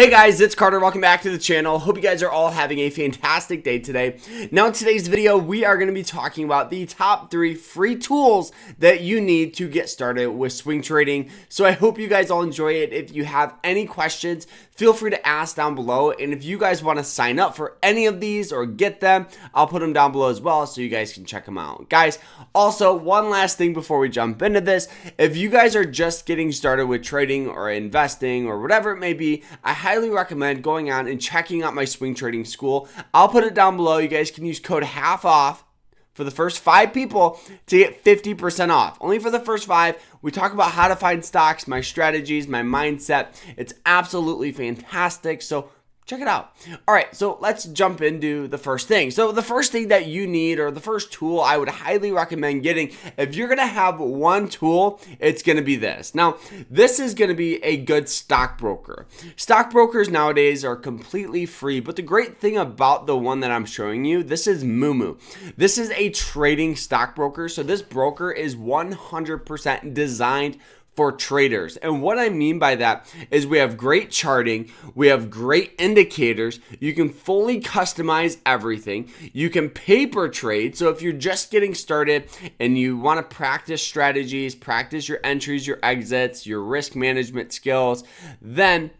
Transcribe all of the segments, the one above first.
Hey guys, it's Carter. Welcome back to the channel. Hope you guys are all having a fantastic day today. Now in today's video, we are going to be talking about the top 3 free tools that you need to get started with swing trading. So I hope you guys all enjoy it. If you have any questions, feel free to ask down below. And if you guys want to sign up for any of these or get them, I'll put them down below as well so you guys can check them out. Guys, also one last thing before we jump into this. If you guys are just getting started with trading or investing or whatever it may be, I highly recommend going on and checking out my swing trading school. I'll put it down below. You guys can use code half off for the first 5 people to get 50% off. Only for the first 5. We talk about how to find stocks, my strategies, my mindset. It's absolutely fantastic. So check it out. All right, so let's jump into the first thing. So the first thing that you need, or the first tool I would highly recommend getting, if you're gonna have one tool, it's gonna be this. Now, this is gonna be a good stockbroker. Stockbrokers nowadays are completely free, but the great thing about the one that I'm showing you, this is Moomoo. This is a trading stockbroker. So this broker is 100% designed for traders. And what I mean by that is we have great charting, we have great indicators, you can fully customize everything, you can paper trade. So if you're just getting started and you want to practice strategies, practice your entries, your exits, your risk management skills, then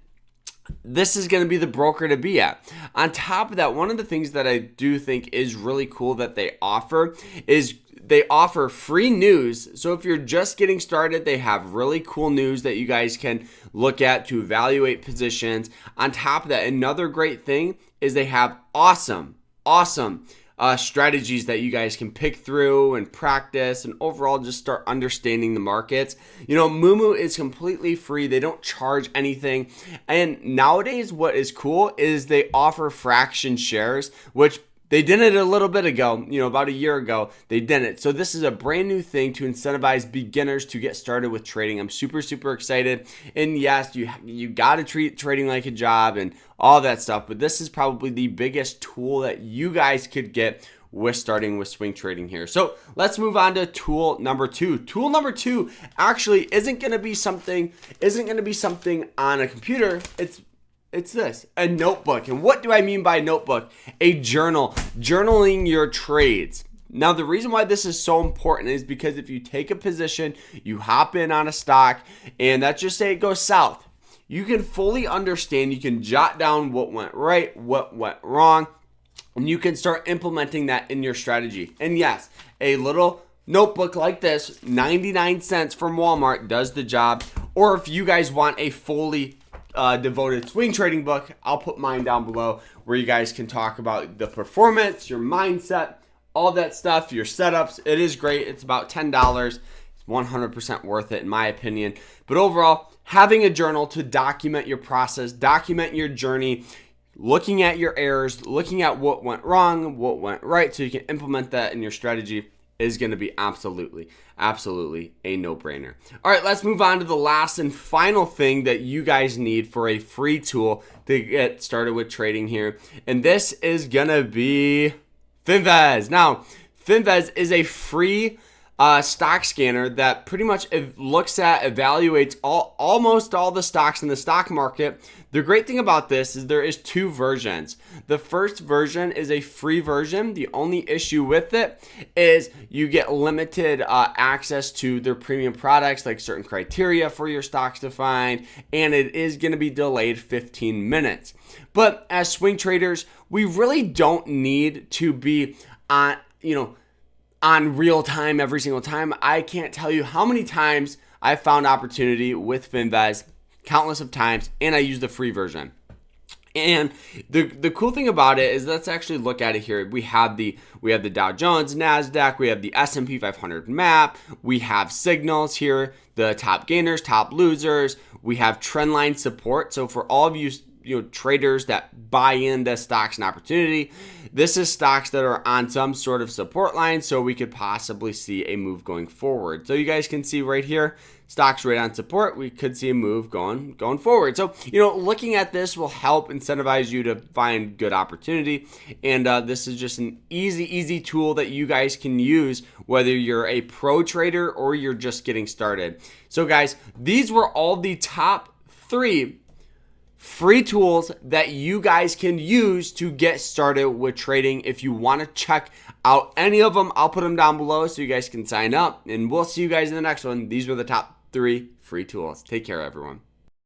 this is going to be the broker to be at. On top of that, one of the things that I do think is really cool that they offer is they offer free news. So if you're just getting started, they have really cool news that you guys can look at to evaluate positions. On top of that, another great thing is they have awesome strategies that you guys can pick through and practice and overall just start understanding the markets. You know, Moomoo is completely free. They don't charge anything. And nowadays what is cool is they offer fraction shares, which they did it a little bit ago, about a year ago, they didn't. So this is a brand new thing to incentivize beginners to get started with trading. I'm super excited. And yes, you got to treat trading like a job and all that stuff. But this is probably the biggest tool that you guys could get with starting with swing trading here. So let's move on to tool number 2. Tool number 2 actually isn't going to be something on a computer. It's this, a notebook. And what do I mean by notebook? A journal, journaling your trades. Now, the reason why this is so important is because if you take a position, you hop in on a stock, and let's just say it goes south, you can fully understand, you can jot down what went right, what went wrong, and you can start implementing that in your strategy. And yes, a little notebook like this, 99 cents from Walmart, does the job. Or if you guys want a fully devoted swing trading book, I'll put mine down below where you guys can talk about the performance, your mindset, all that stuff, your setups. It is great. It's about $10. It's 100% worth it in my opinion. But overall, having a journal to document your process, document your journey, looking at your errors, looking at what went wrong, what went right, so you can implement that in your strategy is going to be absolutely a no-brainer. All right, let's move on to the last and final thing that you guys need for a free tool to get started with trading here. And this is going to be Finviz. Now, Finviz is a free stock scanner that pretty much evaluates almost all the stocks in the stock market. The great thing about this is there is 2 versions. The first version is a free version. The only issue with it is you get limited access to their premium products, like certain criteria for your stocks to find, and it is going to be delayed 15 minutes. But as swing traders, we really don't need to be on real time every single time. I can't tell you how many times I found opportunity with Finviz, countless of times, and I use the free version. And the cool thing about it is, let's actually look at it here. We have the Dow Jones, NASDAQ, we have the S&P 500 map, we have signals here, the top gainers, top losers, we have trend line support. So for all of you traders that buy into stocks and opportunity, this is stocks that are on some sort of support line, so we could possibly see a move going forward. So you guys can see right here, stocks right on support, we could see a move going forward. So looking at this will help incentivize you to find good opportunity. And this is just an easy tool that you guys can use whether you're a pro trader or you're just getting started. So guys, these were all the top 3 free tools that you guys can use to get started with trading. If you want to check out any of them, I'll put them down below so you guys can sign up, and we'll see you guys in the next one. These were the top 3 free tools. Take care, everyone.